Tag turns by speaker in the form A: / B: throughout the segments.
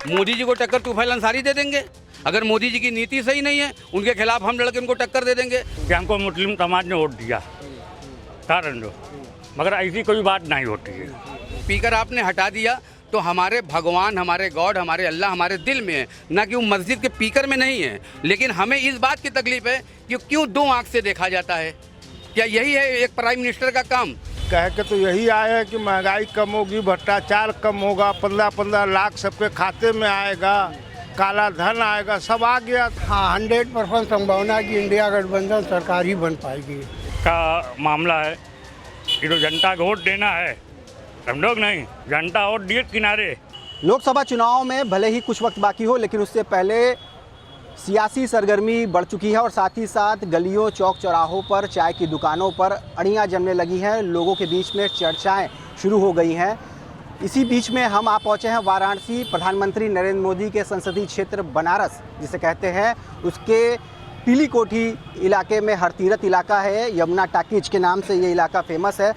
A: मोदी जी को टक्कर तूफाइल अंसारी दे देंगे। अगर मोदी जी की नीति सही नहीं है, उनके खिलाफ हम लड़के उनको टक्कर दे देंगे।
B: कि हमको मुस्लिम समाज ने वोट दिया कारण दो, मगर ऐसी कोई बात नहीं होती है।
A: स्पीकर आपने हटा दिया तो हमारे भगवान, हमारे गॉड, हमारे अल्लाह हमारे दिल में है, ना कि वो मस्जिद के स्पीकर में नहीं है। लेकिन हमें इस बात की तकलीफ है कि क्यों दो आंख से देखा जाता है। क्या यही है एक प्राइम मिनिस्टर का काम?
C: कह के तो यही आया है कि महंगाई कम होगी, भ्रष्टाचार कम होगा, 15-15 लाख सबके खाते में आएगा, काला धन आएगा, सब आ गया।
D: हाँ, 100% संभावना कि इंडिया गठबंधन सरकार ही बन पाएगी।
B: का मामला है कि तो जनता को वोट देना है, हम लोग नहीं, जनता वोट दिए किनारे।
E: लोकसभा चुनाव में भले ही कुछ वक्त बाकी हो, लेकिन उससे पहले सियासी सरगर्मी बढ़ चुकी है और साथ ही साथ गलियों, चौक चौराहों पर, चाय की दुकानों पर अड़ियाँ जमने लगी हैं। लोगों के बीच में चर्चाएं शुरू हो गई हैं। इसी बीच में हम आ पहुँचे हैं वाराणसी। प्रधानमंत्री नरेंद्र मोदी के संसदीय क्षेत्र बनारस जिसे कहते हैं, उसके पीली कोठी इलाके में हरतीरथ इलाका है। यमुना टाकीज के नाम से ये इलाका फेमस है।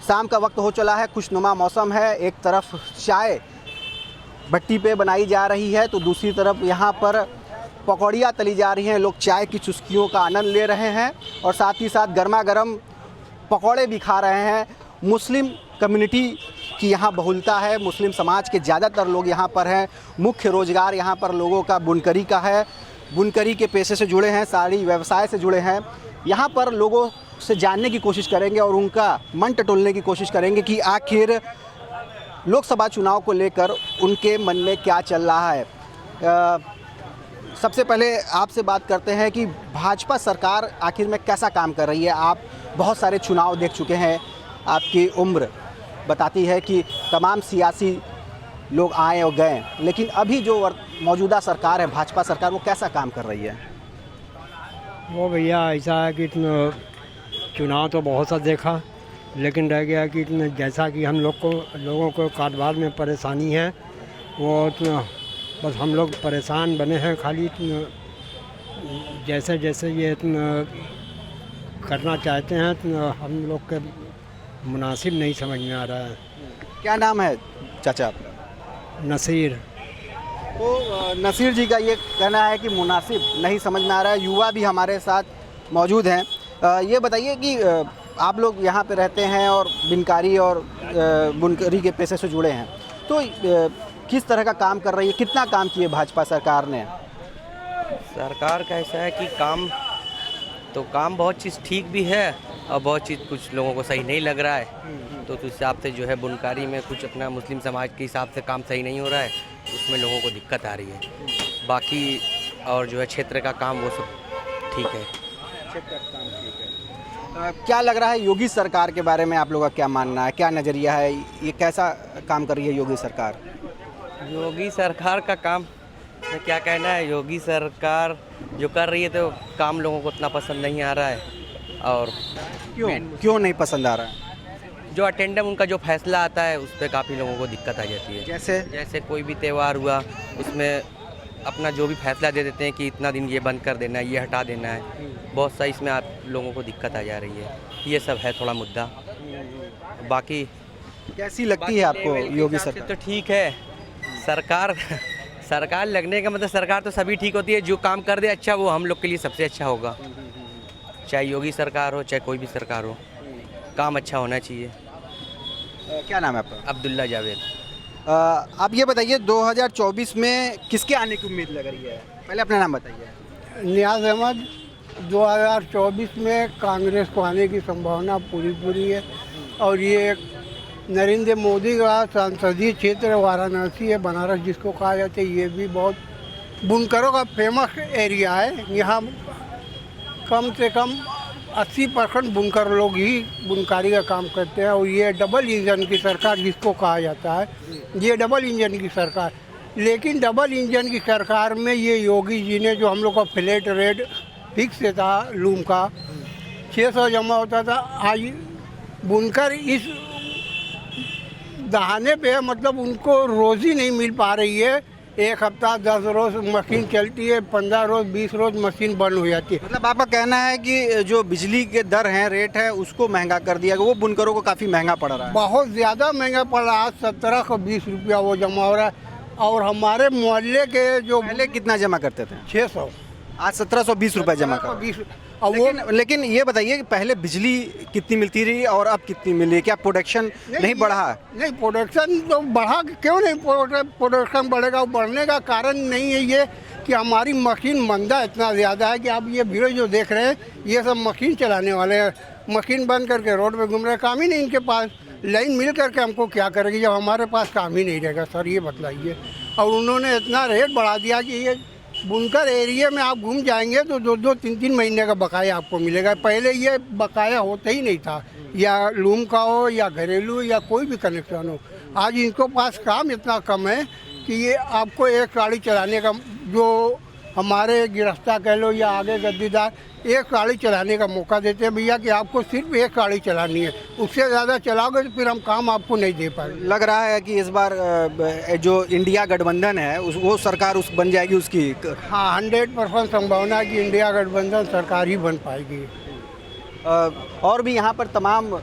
E: शाम का वक्त हो चला है, खुशनुमा मौसम है। एक तरफ चाय भट्टी पे बनाई जा रही है तो दूसरी तरफ यहाँ पर पकौड़ियाँ तली जा रही हैं। लोग चाय की चुस्कियों का आनंद ले रहे हैं और साथ ही साथ गर्मा गर्म पकौड़े भी खा रहे हैं। मुस्लिम कम्युनिटी की यहाँ बहुलता है, मुस्लिम समाज के ज़्यादातर लोग यहाँ पर हैं। मुख्य रोज़गार यहाँ पर लोगों का बुनकरी का है, बुनकरी के पेशे से जुड़े हैं, साड़ी व्यवसाय से जुड़े हैं। यहाँ पर लोगों से जानने की कोशिश करेंगे और उनका मन टटोलने की कोशिश करेंगे कि आखिर लोकसभा चुनाव को लेकर उनके मन में क्या चल रहा है। सबसे पहले आपसे बात करते हैं कि भाजपा सरकार आखिर में कैसा काम कर रही है। आप बहुत सारे चुनाव देख चुके हैं, आपकी उम्र बताती है कि तमाम सियासी लोग आए और गए, लेकिन अभी जो मौजूदा सरकार है, भाजपा सरकार, वो कैसा काम कर रही है?
D: वो भैया ऐसा है कि चुनाव तो बहुत सा देखा, लेकिन रह गया कि जैसा कि हम लोगों को कारोबार में परेशानी है, वो बस हम लोग परेशान बने हैं। खाली जैसे जैसे ये करना चाहते हैं तो हम लोग के मुनासिब नहीं समझ में आ रहा है।
E: क्या नाम है चाचा आपका?
D: नसीर।
E: तो नसीर जी का ये कहना है कि मुनासिब नहीं समझ में आ रहा है। युवा भी हमारे साथ मौजूद हैं। ये बताइए कि आप लोग यहाँ पे रहते हैं और बिनकारी और बुनकरी के पेशे से जुड़े हैं, तो किस तरह का काम कर रही है? कितना काम किए भाजपा सरकार ने?
F: सरकार का ऐसा है कि काम बहुत चीज़ ठीक भी है और बहुत चीज़ कुछ लोगों को सही नहीं लग रहा है। तो उस हिसाब से जो है बुनकारी में कुछ अपना मुस्लिम समाज के हिसाब से काम सही नहीं हो रहा है, उसमें लोगों को दिक्कत आ रही है। बाकी और जो है क्षेत्र का काम वो सब ठीक है।
E: क्या लग रहा है योगी सरकार के बारे में? आप लोगों का क्या मानना है, क्या नज़रिया है? ये कैसा काम कर रही है योगी सरकार?
F: योगी सरकार का काम में क्या कहना है। योगी सरकार जो कर रही है तो काम लोगों को उतना पसंद नहीं आ रहा है। और
E: क्यों नहीं पसंद आ रहा है?
F: जो अटेंडम उनका जो फैसला आता है उस पर काफ़ी लोगों को दिक्कत आ जाती है। जैसे कोई भी त्यौहार हुआ, उसमें अपना जो भी फैसला दे देते हैं कि इतना दिन ये बंद कर देना है, ये हटा देना है। बहुत सा इसमें आप लोगों को दिक्कत आ जा रही है। ये सब है थोड़ा मुद्दा। बाकी
E: कैसी लगती है आपको योगी सरकार?
F: तो ठीक है सरकार लगने का मतलब सरकार तो सभी ठीक होती है। जो काम कर दे अच्छा, वो हम लोग के लिए सबसे अच्छा होगा। चाहे योगी सरकार हो, चाहे कोई भी सरकार हो, काम अच्छा होना चाहिए।
E: क्या नाम है आपका?
F: अब्दुल्ला जावेद।
E: आप ये बताइए 2024 में किसके आने की उम्मीद लग रही है? पहले अपना नाम बताइए।
D: नियाज़ अहमद। 2024 में कांग्रेस को आने की संभावना पूरी है और ये नरेंद्र मोदी का संसदीय क्षेत्र वाराणसी है, बनारस जिसको कहा जाता है, ये भी बहुत बुनकरों का फेमस एरिया है। यहाँ कम से कम 80% बुनकर लोग ही बुनकारी का काम करते हैं और ये डबल इंजन की सरकार जिसको कहा जाता है, ये डबल इंजन की सरकार। लेकिन डबल इंजन की सरकार में ये योगी जी ने जो हम लोग का फ्लैट रेट फिक्स था लूम का 600 जमा होता था, आज बुनकर इस दहाने पे मतलब उनको रोज़ी नहीं मिल पा रही है। एक हफ्ता 10 रोज़ मशीन चलती है, 15 रोज़ 20 रोज़ मशीन बंद हो जाती है।
E: मतलब आपका कहना है कि जो बिजली के दर हैं, रेट है, उसको महंगा कर दिया, वो बुनकरों को काफ़ी महंगा पड़ रहा है?
D: बहुत ज़्यादा महंगा पड़ रहा है। 17 को 20 रुपया वो जमा हो रहा है। और हमारे मोहल्ले के जो
E: पहले कितना जमा करते थे?
D: 600
E: आज 1720 रुपये जमा कर।
D: 20 और वो
E: लेकिन ये बताइए कि पहले बिजली कितनी मिलती रही और अब कितनी मिली? क्या प्रोडक्शन नहीं बढ़ा?
D: नहीं, प्रोडक्शन तो बढ़ा, क्यों नहीं प्रोडक्शन बढ़ेगा? वो बढ़ने का कारण नहीं है ये कि हमारी मशीन मंदा इतना ज़्यादा है कि आप ये भीड़ जो देख रहे हैं ये सब मशीन चलाने वाले हैं। मशीन बंद करके रोड पे घूम रहे हैं, काम ही नहीं इनके पास। लाइन मिल करके हमको क्या करेगी जब हमारे पास काम ही नहीं रहेगा? सर ये बतलाइए। और उन्होंने इतना रेट बढ़ा दिया कि ये बुनकर एरिया में आप घूम जाएंगे तो 2-2, 3-3 महीने का बकाया आपको मिलेगा। पहले ये बकाया होता ही नहीं था, या लूम का हो या घरेलू या कोई भी कनेक्शन हो। आज इनको पास काम इतना कम है कि ये आपको एक गाड़ी चलाने का, जो हमारे गिरफ्ता कह लो या आगे गद्दीदार, एक गाड़ी चलाने का मौका देते हैं भैया कि आपको सिर्फ एक गाड़ी चलानी है, उससे ज़्यादा चलाओगे तो फिर हम काम आपको नहीं दे पाएंगे।
E: लग रहा है कि इस बार जो इंडिया गठबंधन है वो सरकार उस बन जाएगी उसकी।
D: हाँ, 100% संभावना है कि इंडिया गठबंधन सरकार ही बन पाएगी।
E: और भी यहाँ पर तमाम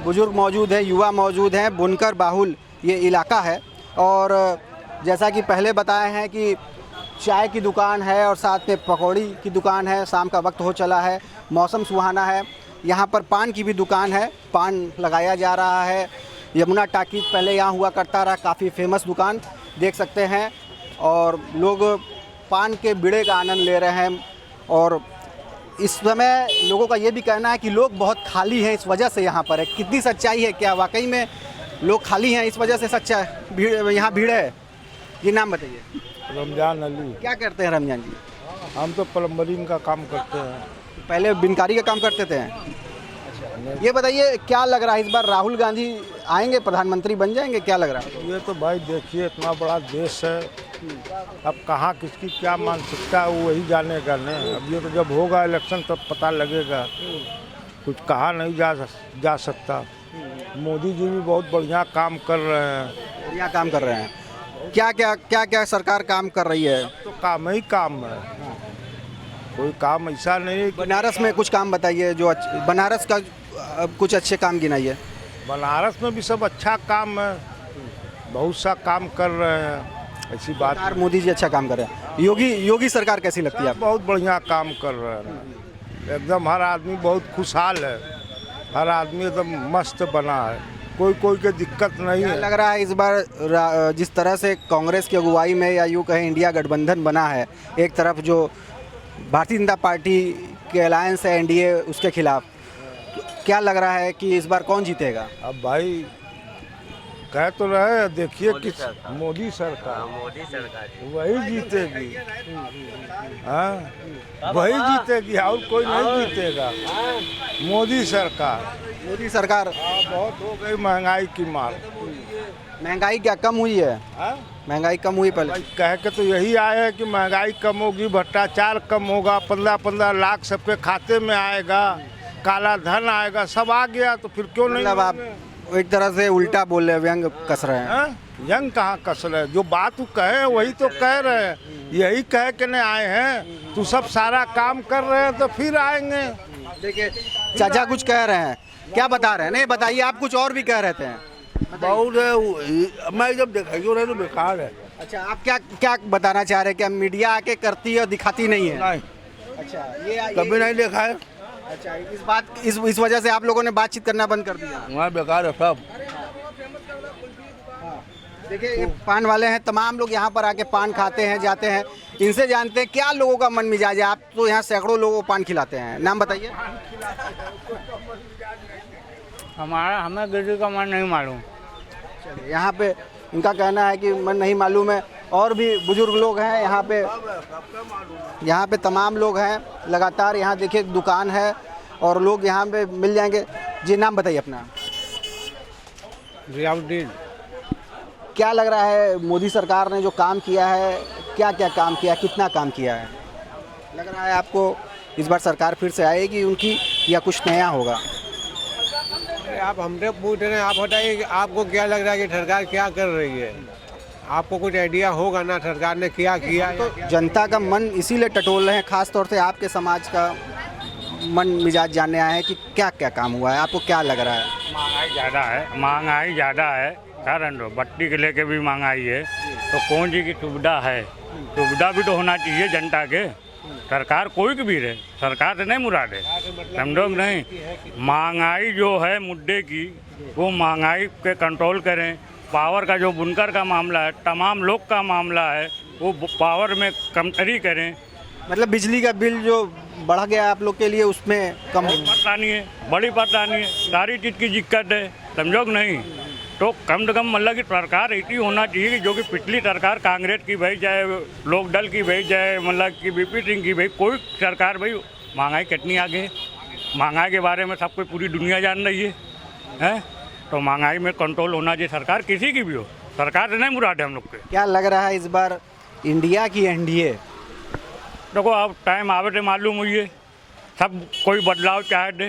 E: बुजुर्ग मौजूद हैं, युवा मौजूद हैं। बुनकर बाहुल ये इलाका है और जैसा कि पहले बताए हैं कि चाय की दुकान है और साथ में पकौड़ी की दुकान है। शाम का वक्त हो चला है, मौसम सुहाना है। यहाँ पर पान की भी दुकान है, पान लगाया जा रहा है। यमुना टाकीज पहले यहाँ हुआ करता रहा, काफ़ी फेमस दुकान देख सकते हैं। और लोग पान के बीड़े का आनंद ले रहे हैं। और इस समय लोगों का ये भी कहना है कि लोग बहुत खाली हैं, इस वजह से यहाँ पर है। कितनी सच्चाई है? क्या वाकई में लोग खाली हैं इस वजह से सच्चा है भीड़, यहाँ भीड़ है? ये नाम बताइए।
C: रमजान अली।
E: क्या करते हैं रमजान जी?
C: हम तो प्लम्बरिंग का काम करते हैं।
E: पहले बिनकारी का काम करते थे। ये बताइए क्या लग रहा है इस बार राहुल गांधी आएंगे, प्रधानमंत्री बन जाएंगे? क्या लग रहा है?
C: ये तो भाई देखिए इतना बड़ा देश है, अब कहाँ किसकी क्या मानसिकता है वो वही जानेगा नहीं। अब ये तो जब होगा इलेक्शन तब पता लगेगा, कुछ कहा नहीं जा सकता। मोदी जी भी बहुत बढ़िया काम कर रहे हैं।
E: बढ़िया काम कर रहे हैं। क्या सरकार काम कर रही है?
C: तो काम ही काम है, कोई काम ऐसा नहीं है।
E: बनारस में कुछ काम बताइए जो बनारस का कुछ अच्छे काम गिनाइए।
C: बनारस में भी सब अच्छा काम है, बहुत सा काम कर रहे हैं। ऐसी बात
E: सरकार मोदी जी अच्छा काम कर रहे हैं। योगी सरकार कैसी लगती है आपको?
C: बहुत बढ़िया काम कर रहे हैं। एकदम हर आदमी बहुत खुशहाल है, हर आदमी एकदम मस्त बना है, कोई के दिक्कत नहीं है।
E: लग रहा है इस बार जिस तरह से कांग्रेस की अगुवाई में या यूँ कहें इंडिया गठबंधन बना है, एक तरफ जो भारतीय जनता पार्टी के अलायंस है एनडीए उसके खिलाफ, क्या लग रहा है कि इस बार कौन जीतेगा?
C: अब भाई कह तो रहे, देखिए किस मोदी सरकार वही जीतेगी। हाँ, वही जीतेगी और कोई नहीं जीतेगा। मोदी सरकार बहुत हो गई महंगाई की मार।
E: महंगाई क्या कम हुई है? महंगाई कम हुई पहले?
C: भाई कह के तो यही आया है कि महंगाई कम होगी, भ्रष्टाचार कम होगा, 15-15 लाख सबके खाते में आएगा, काला धन आएगा, सब आ गया तो फिर क्यों नहीं?
E: मतलब आप एक तरह से उल्टा बोल रहे हैं, व्यंग कस रहे हैं।
C: यंग कहाँ कस रहे हैं? जो बात वो कहे वही तो कह रहे हैं। यही कह के नहीं आए हैं, तो सब सारा काम कर रहे हैं तो फिर आएंगे।
E: देखिए चाचा कुछ कह रहे हैं, क्या बता रहे हैं? नहीं बताइए, आप कुछ और भी कह रहे थे।
C: बहुत है, मैं जब दिखाई रहे तो बेकार है।
E: अच्छा, आप क्या बताना चाह रहे हैं? क्या मीडिया आके करती है और दिखाती नहीं है?
C: नहीं,
E: अच्छा, ये
C: कभी नहीं देखा है।
E: अच्छा, इस वजह से आप लोगों ने बातचीत करना बंद कर दिया?
C: वहाँ बेकार है सब।
E: देखिए ये पान वाले हैं, तमाम लोग यहाँ पर आके पान खाते हैं, जाते हैं। इनसे जानते हैं क्या लोगों का मन मिजाज है। आप तो यहाँ सैकड़ों लोगों को पान खिलाते हैं, नाम बताइए।
B: हमें किसी का मन नहीं मालूम।
E: यहाँ पे इनका कहना है कि मन नहीं मालूम है। और भी बुजुर्ग लोग हैं यहाँ पे तमाम लोग हैं। लगातार यहाँ देखिए दुकान है और लोग यहाँ पे मिल जाएंगे। जी नाम बताइए अपना।
G: रियाउद्दीन।
E: क्या लग रहा है मोदी सरकार ने जो काम किया है, क्या काम किया, कितना काम किया है? लग रहा है आपको इस बार सरकार फिर से आएगी उनकी, या कुछ नया होगा?
G: आप हमसे पूछ रहे हैं, आप बताइए कि आपको क्या लग रहा है कि सरकार क्या कर रही है? आपको कुछ आइडिया होगा ना सरकार ने क्या किया?
E: तो जनता का मन इसीलिए टटोल रहे हैं, खास तौर से आपके समाज का मन मिजाज जानने आए हैं कि क्या काम हुआ है, आपको क्या लग रहा है?
B: महंगाई ज़्यादा है कारण दो बत्ती के लेके भी महंगाई है, तो कौन जी की सुविधा है, सुविधा भी तो होना चाहिए जनता के। सरकार कोई की भी रहे, सरकार से नहीं मुराद है, समझो नहीं। महंगाई जो है मुद्दे की, वो महंगाई के कंट्रोल करें। पावर का जो बुनकर का मामला है, तमाम लोग का मामला है, वो पावर में कमतरी करें।
E: मतलब बिजली का बिल जो बढ़ गया आप लोग के लिए, उसमें कम
B: परेशानी है, बड़ी परेशानी है, सारी चीज़ की दिक्कत है, समझो कि नहीं। तो कम से कम मतलब कि सरकार ऐसी होना चाहिए कि जो कि पिछली सरकार कांग्रेस की भाई, चाहे लोक दल की भाई, चाहे मतलब कि बीपी सिंह की भाई, कोई सरकार भाई, महंगाई कितनी आगे है, महंगाई के बारे में सब कोई पूरी दुनिया जान रही है। तो महंगाई में कंट्रोल होना चाहिए, सरकार किसी की भी हो, सरकार से नहीं मुराद है हम लोग के।
E: क्या लग रहा है इस बार इंडिया की एनडीए?
B: देखो अब टाइम आवे तो मालूम हुई है, सब कोई बदलाव चाहते,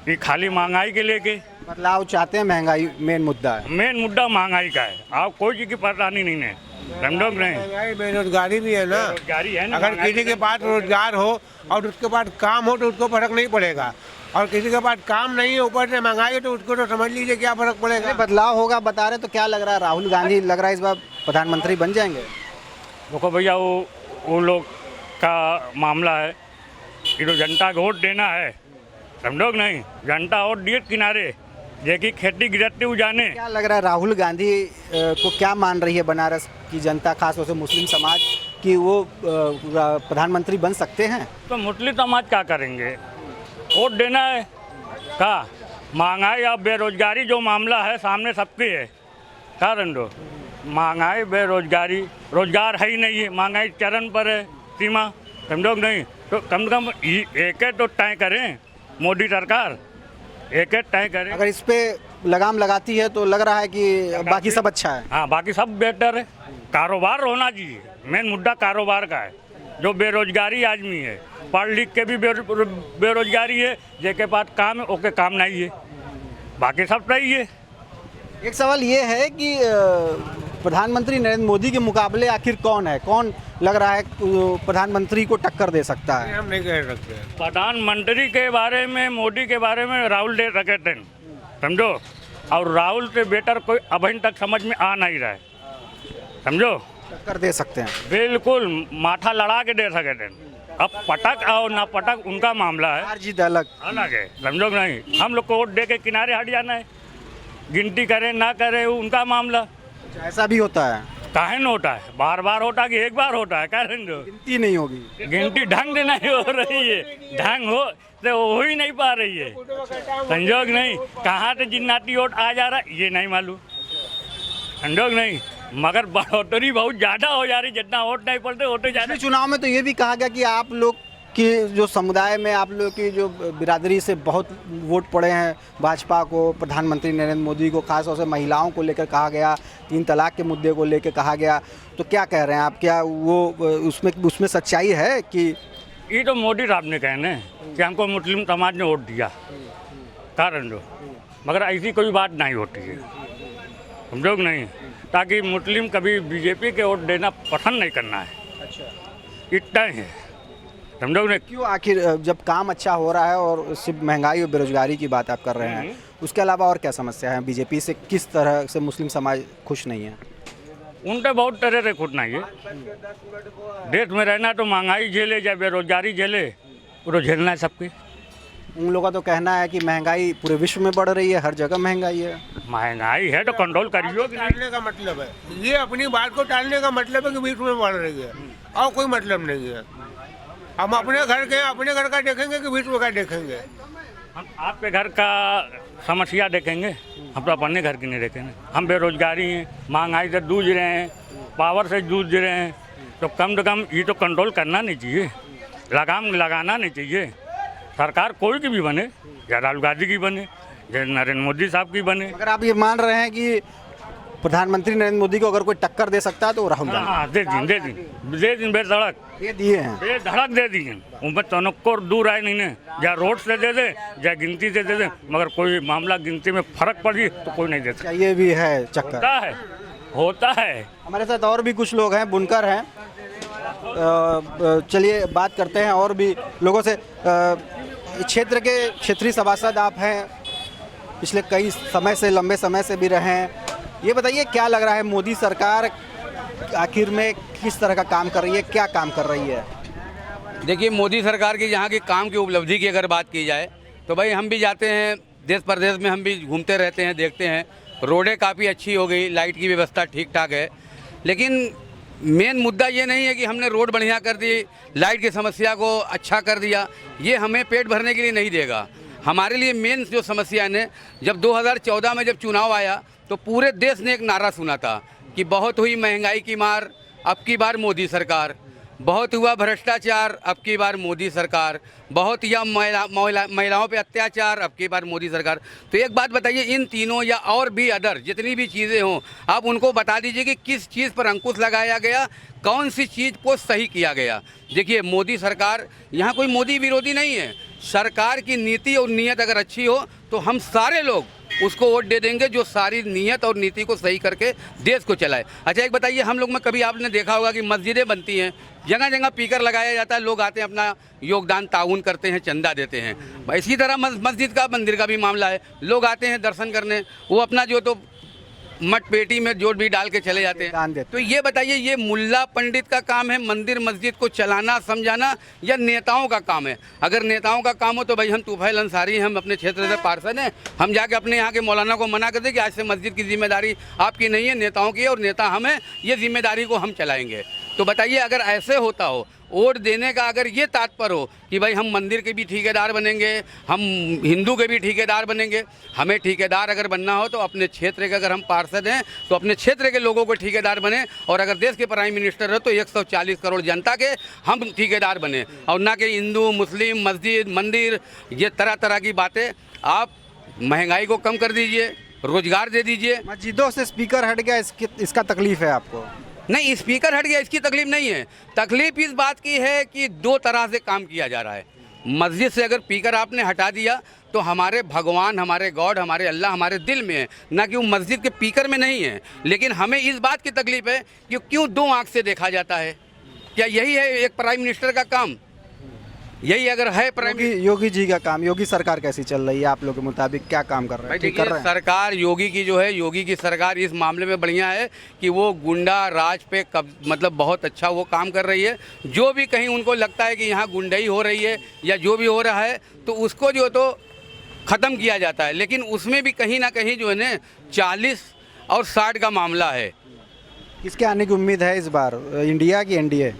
B: ये खाली महंगाई के लेके
E: बदलाव चाहते हैं, महंगाई मेन मुद्दा है।
B: मेन मुद्दा महंगाई का है, आप कोई चीज़ की परेशानी नहीं है, समझो कि नहीं।
G: महंगाई बेरोजगारी भी है ना,
B: बेरोजगारी है ना,
G: अगर
B: महंगाई
G: किसी के पास रोजगार हो और उसके पास काम हो तो उसको फर्क नहीं पड़ेगा, और किसी के पास काम नहीं है ऊपर से महंगाई है तो उसको तो समझ लीजिए क्या फर्क पड़ेगा।
E: बदलाव होगा बता रहे, तो क्या लग रहा है राहुल गांधी लग रहा है इस बार प्रधानमंत्री बन जाएंगे?
B: देखो भैया वो लोग का मामला है कि तो जनता को वोट देना है, समझो कि नहीं। जनता वोट दिए किनारे, देखिए खेती गिरती हुई जाने।
E: क्या लग रहा है राहुल गांधी को क्या मान रही है बनारस की जनता, खासतौर से मुस्लिम समाज, कि वो प्रधानमंत्री बन सकते हैं?
B: तो मुस्लिम समाज क्या करेंगे, वोट देना है का। महंगाई और बेरोजगारी जो मामला है सामने सबके है, कारण दो महंगाई बेरोजगारी, रोजगार है ही नहीं है, महंगाई चरण पर है, सीमा, समझो नहीं। तो कम से कम एक तो तय करें मोदी सरकार, एक तय करें।
E: अगर इस पे लगाम लगाती है तो लग रहा है कि बाकी सब अच्छा है।
B: हाँ, बाकी सब बेहतर है। कारोबार होना चाहिए, मेन मुद्दा कारोबार का है। जो बेरोजगारी आदमी है, पढ़ लिख के भी बेरोजगारी है, जिसके पास काम है ओके काम नहीं है, बाकी सब सही है।
E: एक सवाल ये है कि प्रधानमंत्री नरेंद्र मोदी के मुकाबले आखिर कौन है, कौन लग रहा है प्रधानमंत्री को टक्कर दे सकता है?
G: हम नहीं कह सकते।
B: प्रधानमंत्री के बारे में, मोदी के बारे में राहुल दे सके थे, समझो, और राहुल से बेटर कोई अभी तक समझ में आ नहीं रहा है, समझो।
E: टक्कर दे सकते हैं,
B: बिल्कुल माथा लड़ा के दे सके थे। अब पटक और ना पटक उनका मामला है,
E: हार जीत अलग
B: अलग है, समझो कि नहीं। हम लोग को वोट दे के किनारे हट जाना है, गिनती करें ना करें वो उनका मामला।
E: ऐसा भी होता है?
B: काहे न होता है, बार बार होता है कि एक बार होता है, कारण जो
E: गिनती नहीं होगी,
B: गिनती ढंग से नहीं हो रही है, ढंग हो तो हो ही नहीं पा रही है, संजोग नहीं। कहाँ से जिन्नाती वोट आ जा रहा है ये नहीं मालूम, संजोग नहीं, मगर बढ़ोतरी बहुत ज़्यादा हो जा रही, जितना वोट नहीं पड़ते वोट ज़्यादा।
E: पिछले चुनाव में तो ये भी कहा गया कि आप लोग की जो समुदाय में, आप लोग की जो बिरादरी से बहुत वोट पड़े हैं भाजपा को, प्रधानमंत्री नरेंद्र मोदी को, खासतौर से महिलाओं को लेकर कहा गया, 3 तलाक के मुद्दे को लेकर कहा गया। तो क्या कह रहे हैं आप, क्या वो उसमें सच्चाई है कि
B: ये तो मोदी साहब ने कहने कि हमको मुस्लिम समाज ने वोट दिया, कारण जो, मगर ऐसी कोई बात नहीं होती है, समझो नहीं। ताकि मुस्लिम कभी बीजेपी के वोट देना पसंद नहीं करना है,
E: अच्छा
B: इतना ही है, समझो नहीं।
E: क्यों? आखिर जब काम अच्छा हो रहा है और सिर्फ महंगाई और बेरोजगारी की बात आप कर रहे हैं, उसके अलावा और क्या समस्या है बीजेपी से? किस तरह से मुस्लिम समाज खुश नहीं है?
B: उनसे बहुत तरह से खुश नहीं है। देश में रहना तो महंगाई झेले या बेरोजगारी झेले, वो तो झेलना है सबके।
E: उन लोगों का तो कहना है कि महंगाई पूरे विश्व में बढ़ रही है, हर जगह महंगाई है।
B: महंगाई है तो कंट्रोल करियो कि नहीं।
G: टालने का मतलब है, ये अपनी बात को टालने का मतलब है कि विश्व में बढ़ रही है, और कोई मतलब नहीं है। हम अपने घर के, अपने घर का देखेंगे कि विश्व का देखेंगे?
B: हम आपके घर का समस्या देखेंगे, हम तो अपने घर की नहीं देखेंगे। हम बेरोजगारी हैं, महंगाई से जूझ रहे हैं, पावर से जूझ रहे हैं, तो कम से कम ये तो कंट्रोल करना नहीं चाहिए, लगाम लगाना नहीं चाहिए। सरकार कोई की भी बने, या राहुल गांधी की बने, या नरेंद्र मोदी साहब की बने।
E: अगर आप ये मान रहे हैं कि प्रधानमंत्री नरेंद्र मोदी को अगर कोई टक्कर दे सकता है तो राहुल गांधी।
B: हाँ, दे दिन बेधड़क
E: दे दिए हैं,
B: बेधड़क दे दिए। उनमें तनक्को दूर आए नहीं ने, या रोड से दे दे या गिनती से दे दे, मगर कोई मामला गिनती में फर्क पड़ी तो कोई नहीं देता।
E: ये भी है चक्कर,
B: होता है।
E: हमारे साथ और भी कुछ लोग हैं, बुनकर हैं, चलिए बात करते हैं और भी लोगों से। क्षेत्र के क्षेत्रीय सभासद आप हैं, पिछले कई समय से, लंबे समय से भी रहे हैं, ये बताइए क्या लग रहा है, मोदी सरकार आखिर में किस तरह का काम कर रही है, क्या काम कर रही है?
A: देखिए, मोदी सरकार की यहाँ की काम की उपलब्धि की अगर बात की जाए तो भाई हम भी जाते हैं देश प्रदेश में, हम भी घूमते रहते हैं, देखते हैं रोडें काफ़ी अच्छी हो गई, लाइट की व्यवस्था ठीक ठाक है। लेकिन मेन मुद्दा ये नहीं है कि हमने रोड बढ़िया कर दी, लाइट की समस्या को अच्छा कर दिया, ये हमें पेट भरने के लिए नहीं देगा। हमारे लिए मेन जो समस्या है, जब 2014 में जब चुनाव आया तो पूरे देश ने एक नारा सुना था कि बहुत हुई महंगाई की मार, अब की बार मोदी सरकार, बहुत हुआ भ्रष्टाचार, अब की बार मोदी सरकार, बहुत या महिलाओं पे अत्याचार, अब की बार मोदी सरकार। तो एक बात बताइए, इन तीनों या और भी अदर जितनी भी चीज़ें हों, आप उनको बता दीजिए कि किस चीज़ पर अंकुश लगाया गया, कौन सी चीज़ को सही किया गया। देखिए, मोदी सरकार, यहाँ कोई मोदी विरोधी नहीं है, सरकार की नीति और नीयत अगर अच्छी हो तो हम सारे लोग उसको वोट दे देंगे जो सारी नीयत और नीति को सही करके देश को चलाए। अच्छा, एक बताइए, हम लोग में कभी आपने देखा होगा कि मस्जिदें बनती हैं, जगह जगह स्पीकर लगाया जाता है, लोग आते हैं, अपना योगदान ताउन करते हैं, चंदा देते हैं। इसी तरह मस्जिद का, मंदिर का भी मामला है, लोग आते हैं दर्शन करने, वो अपना जो तो मट पेटी में जोड़ भी डाल के चले जाते हैं। तो ये बताइए, ये मुल्ला पंडित का काम है मंदिर मस्जिद को चलाना समझाना, या नेताओं का काम है? अगर नेताओं का काम हो तो भाई हम तुफैल अंसारी हैं, हम अपने क्षेत्र से पार्षद हैं, हम जाके अपने यहाँ के मौलाना को मना कर दें कि आज से मस्जिद की जिम्मेदारी आपकी नहीं है, नेताओं की है, और नेता हम हैं, ये जिम्मेदारी को हम चलाएंगे। तो बताइए, अगर ऐसे होता हो, वोट देने का अगर ये तात्पर्य हो कि भाई हम मंदिर के भी ठेकेदार बनेंगे, हम हिंदू के भी ठेकेदार बनेंगे, हमें ठेकेदार अगर बनना हो तो अपने क्षेत्र के, अगर हम पार्षद हैं तो अपने क्षेत्र के लोगों को ठेकेदार बने, और अगर देश के प्राइम मिनिस्टर हो तो 140 करोड़ जनता के हम ठेकेदार बने, और ना कि हिंदू मुस्लिम मस्जिद मंदिर, ये तरह तरह की बातें। आप महंगाई को कम कर दीजिए, रोजगार दे दीजिए।
E: मस्जिदों से स्पीकर हट गया, इसका तकलीफ है आपको?
A: नहीं, स्पीकर हट गया इसकी तकलीफ नहीं है, तकलीफ इस बात की है कि दो तरह से काम किया जा रहा है। मस्जिद से अगर स्पीकर आपने हटा दिया तो हमारे भगवान, हमारे गॉड, हमारे अल्लाह हमारे दिल में है, ना कि वो मस्जिद के स्पीकर में नहीं है। लेकिन हमें इस बात की तकलीफ है कि क्यों दो आंख से देखा जाता है। क्या यही है एक प्राइम मिनिस्टर का काम? यही अगर है
E: योगी जी का काम, योगी सरकार कैसी चल रही है आप लोग के मुताबिक, क्या काम कर रहे हैं? ठीक कर रहे हैं?
A: सरकार योगी की जो है, योगी की सरकार इस मामले में बढ़िया है कि वो गुंडा राज पे मतलब बहुत अच्छा वो काम कर रही है। जो भी कहीं उनको लगता है कि यहाँ गुंडाई हो रही है या जो भी हो रहा है तो उसको जो तो ख़त्म किया जाता है। लेकिन उसमें भी कहीं ना कहीं जो है ना 40 और 60 का मामला है।
E: किसके आने की उम्मीद है इस बार, इंडिया की एनडीए?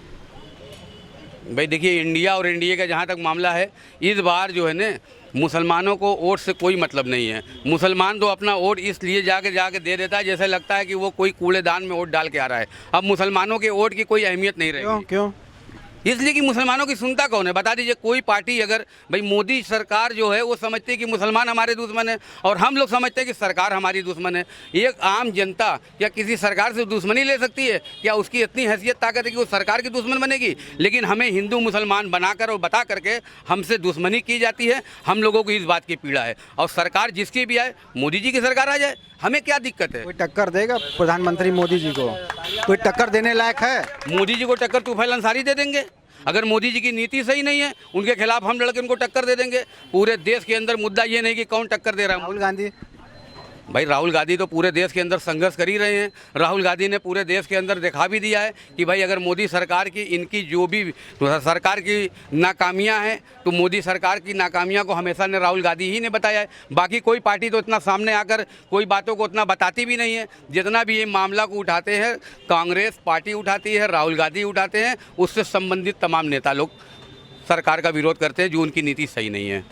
A: भाई देखिए, इंडिया और एनडीए का जहाँ तक मामला है, इस बार जो है ना मुसलमानों को वोट से कोई मतलब नहीं है। मुसलमान तो अपना वोट इसलिए जाके दे देता है जैसे लगता है कि वो कोई कूड़ेदान में वोट डाल के आ रहा है। अब मुसलमानों के वोट की कोई अहमियत नहीं रहेगी।
E: क्यों?
A: इसलिए कि मुसलमानों की सुनता कौन है? बता दीजिए कोई पार्टी। अगर भाई मोदी सरकार जो है वो समझती है कि मुसलमान हमारे दुश्मन है, और हम लोग समझते हैं कि सरकार हमारी दुश्मन है। एक आम जनता क्या किसी सरकार से दुश्मनी ले सकती है? क्या उसकी इतनी हैसियत ताकत है कि वो सरकार की दुश्मन बनेगी? लेकिन हमें हिंदू मुसलमान बनाकर और बता करके हमसे दुश्मनी की जाती है। हम लोगों को इस बात की पीड़ा है। और सरकार जिसकी भी आए, मोदी जी की सरकार आ जाए, हमें क्या दिक्कत है?
E: कोई टक्कर देगा प्रधानमंत्री मोदी जी को? कोई टक्कर देने लायक है?
A: मोदी जी को टक्कर तुफैल अंसारी दे देंगे। अगर मोदी जी की नीति सही नहीं है, उनके खिलाफ हम लड़के उनको टक्कर दे देंगे। पूरे देश के अंदर मुद्दा ये नहीं कि कौन टक्कर दे रहा है।
E: राहुल गांधी?
A: भाई राहुल गांधी तो पूरे देश के अंदर संघर्ष कर ही रहे हैं। राहुल गांधी ने पूरे देश के अंदर दिखा भी दिया है कि भाई अगर मोदी सरकार की, इनकी जो भी सरकार की नाकामियां हैं, तो मोदी सरकार की नाकामियां को हमेशा ने राहुल गांधी ही ने बताया है। बाकी कोई पार्टी तो इतना सामने आकर कोई बातों को उतना बताती भी नहीं है। जितना भी ये मामला को उठाते हैं, कांग्रेस पार्टी उठाती है, राहुल गांधी उठाते हैं, उससे संबंधित तमाम नेता लोग सरकार का विरोध करते हैं जो उनकी नीति सही नहीं है।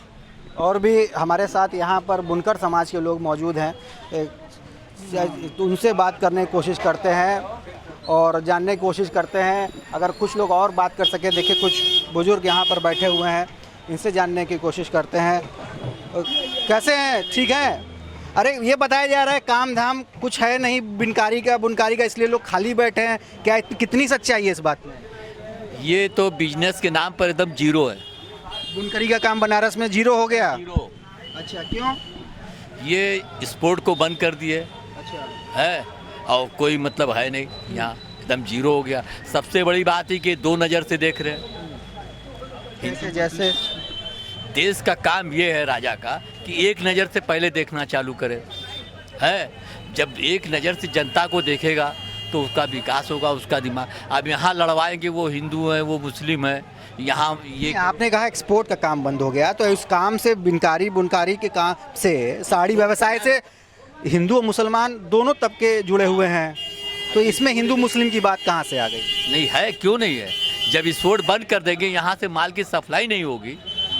E: और भी हमारे साथ यहाँ पर बुनकर समाज के लोग मौजूद हैं, तो उनसे बात करने की कोशिश करते हैं और जानने की कोशिश करते हैं। अगर कुछ लोग और बात कर सके, देखिए कुछ बुजुर्ग यहाँ पर बैठे हुए हैं, इनसे जानने की कोशिश करते हैं। कैसे हैं? ठीक हैं? अरे ये बताया जा रहा है काम धाम कुछ है नहीं बुनकारी का, इसलिए लोग खाली बैठे हैं। क्या कितनी सच्चाई है इस बात में?
H: ये तो बिजनेस के नाम पर एकदम जीरो है।
E: बुनकरी का काम बनारस में जीरो हो गया?
H: जीरो।
E: अच्छा, क्यों?
H: ये स्पोर्ट को बंद कर दिए।
E: अच्छा
H: है, और कोई मतलब है नहीं, यहाँ एकदम जीरो हो गया। सबसे बड़ी बात है कि दो नज़र से देख रहे हैं।
E: जैसे
H: देश का काम ये है राजा का कि एक नज़र से पहले देखना चालू करे। है, जब एक नज़र से जनता को देखेगा तो उसका विकास होगा, उसका दिमाग। अब यहाँ लड़वाएंगे वो हिंदू हैं वो मुस्लिम हैं, यहाँ ये
E: आपने कहा एक्सपोर्ट का काम बंद हो गया, तो इस काम से बिनकारी बुनकारी के काम से, साड़ी व्यवसाय से हिंदू और मुसलमान दोनों तबके जुड़े हुए हैं, तो इसमें हिंदू मुस्लिम की बात कहाँ से आ गई?
H: नहीं है, क्यों नहीं है? जब इस रोड बंद कर देंगे, यहाँ से माल की सप्लाई नहीं होगी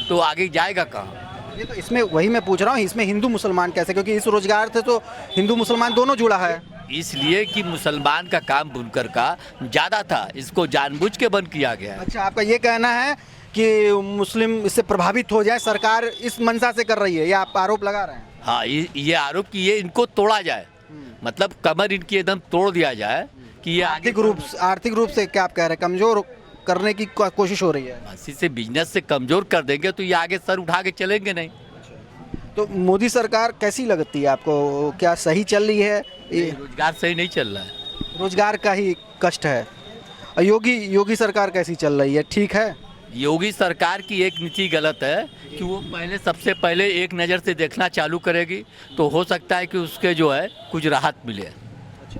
H: तो आगे जाएगा कहाँ?
E: ये तो इसमें वही मैं पूछ रहा हूँ, इसमें हिंदू मुसलमान कैसे, क्योंकि इस रोजगार से तो हिंदू मुसलमान दोनों जुड़ा है।
H: इसलिए कि मुसलमान का काम बुनकर का ज़्यादा था, इसको जानबूझ के बंद किया गया है।
E: अच्छा, आपका ये कहना है कि मुस्लिम इससे प्रभावित हो जाए, सरकार इस मंशा से कर रही है, या आप आरोप लगा रहे हैं?
H: हाँ, ये आरोप कि ये इनको तोड़ा जाए, मतलब कमर इनकी एकदम तोड़ दिया जाए कि ये
E: आर्थिक रूप से क्या आप कह रहे हैं, कमजोर करने की कोशिश हो रही है?
H: इसी से बिजनेस से कमजोर कर देंगे तो ये आगे सर उठा के चलेंगे नहीं।
E: तो मोदी सरकार कैसी लगती है आपको, क्या सही चल रही है?
H: रोजगार सही नहीं चल रहा है,
E: रोजगार का ही कष्ट है। योगी सरकार कैसी चल रही है, ठीक है?
H: योगी सरकार की एक नीति गलत है कि वो सबसे पहले एक नज़र से देखना चालू करेगी तो हो सकता है कि उसके जो है कुछ राहत मिले।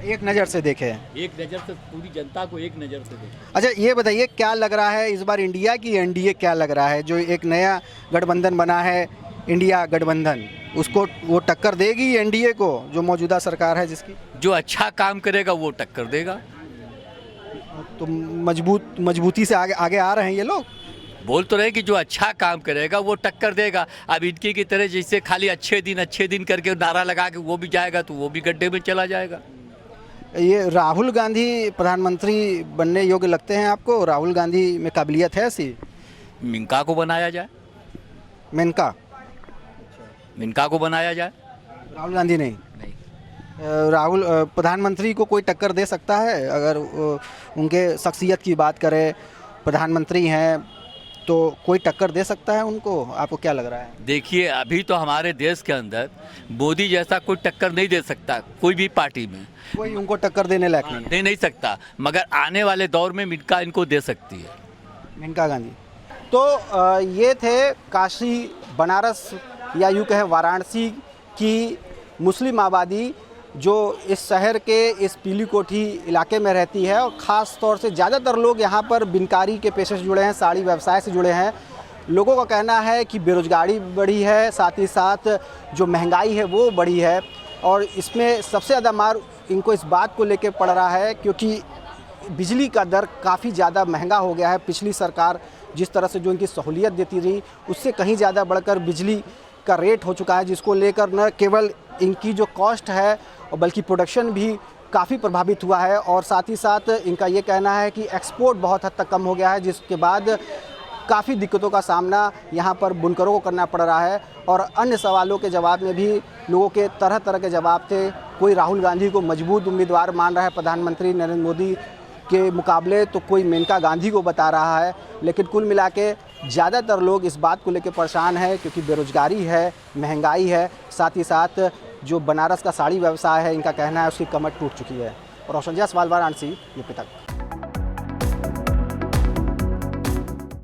E: एक नज़र से देखे,
H: एक नज़र से पूरी जनता को एक नज़र से देखे।
E: अच्छा, ये बताइए क्या लग रहा है इस बार इंडिया की एनडीए क्या लग रहा है, जो एक नया गठबंधन बना है इंडिया गठबंधन, उसको वो टक्कर देगी एनडीए को, जो मौजूदा सरकार है जिसकी?
H: जो अच्छा काम करेगा वो टक्कर देगा।
E: तो मजबूती से आगे आ रहे हैं ये लोग।
H: बोल तो रहे कि जो अच्छा काम करेगा वो टक्कर देगा। अब इनकी की तरह जैसे खाली अच्छे दिन करके नारा लगा के वो भी जाएगा तो वो भी गड्ढे में चला जाएगा।
E: ये राहुल गांधी प्रधानमंत्री बनने योग्य लगते हैं आपको? राहुल गांधी में काबिलियत है ऐसी?
H: मिनका को बनाया जाए, मिनका को बनाया जाए,
E: राहुल गांधी नहीं। राहुल प्रधानमंत्री को कोई टक्कर दे सकता है? अगर उनके शख्सियत की बात करें, प्रधानमंत्री हैं तो कोई टक्कर दे सकता है उनको? आपको क्या लग रहा है?
H: देखिए, अभी तो हमारे देश के अंदर मोदी जैसा कोई टक्कर नहीं दे सकता, कोई भी पार्टी में
E: कोई उनको टक्कर देने लायक नहीं
H: दे नहीं सकता, मगर आने वाले दौर में मिनका इनको दे सकती है,
E: मेनका गांधी। तो ये थे काशी, बनारस या यूँ कहें वाराणसी की मुस्लिम आबादी जो इस शहर के इस पीली कोठी इलाके में रहती है, और ख़ास तौर से ज़्यादातर लोग यहाँ पर बिनकारी के पेशे से जुड़े हैं, साड़ी व्यवसाय से जुड़े हैं। लोगों का कहना है कि बेरोज़गारी बढ़ी है, साथ ही साथ जो महंगाई है वो बढ़ी है, और इसमें सबसे ज़्यादा मार इनको इस बात को लेकर पड़ रहा है क्योंकि बिजली का दर काफ़ी ज़्यादा महंगा हो गया है। पिछली सरकार जिस तरह से जो इनकी सहूलियत देती रही उससे कहीं ज़्यादा बढ़कर बिजली का रेट हो चुका है, जिसको लेकर न केवल इनकी जो कॉस्ट है और बल्कि प्रोडक्शन भी काफ़ी प्रभावित हुआ है। और साथ ही साथ इनका ये कहना है कि एक्सपोर्ट बहुत हद तक कम हो गया है, जिसके बाद काफ़ी दिक्कतों का सामना यहाँ पर बुनकरों को करना पड़ रहा है। और अन्य सवालों के जवाब में भी लोगों के तरह तरह के जवाब थे। कोई राहुल गांधी को मजबूत उम्मीदवार मान रहा है प्रधानमंत्री नरेंद्र मोदी के मुकाबले, तो कोई मेनका गांधी को बता रहा है। लेकिन कुल मिला के ज़्यादातर लोग इस बात को लेकर परेशान हैं क्योंकि बेरोज़गारी है, महंगाई है, साथ ही साथ जो बनारस का साड़ी व्यवसाय है, इनका कहना है उसकी कमर टूट चुकी है। और रोशन जायसवाल, वाराणसी, यूपी तक।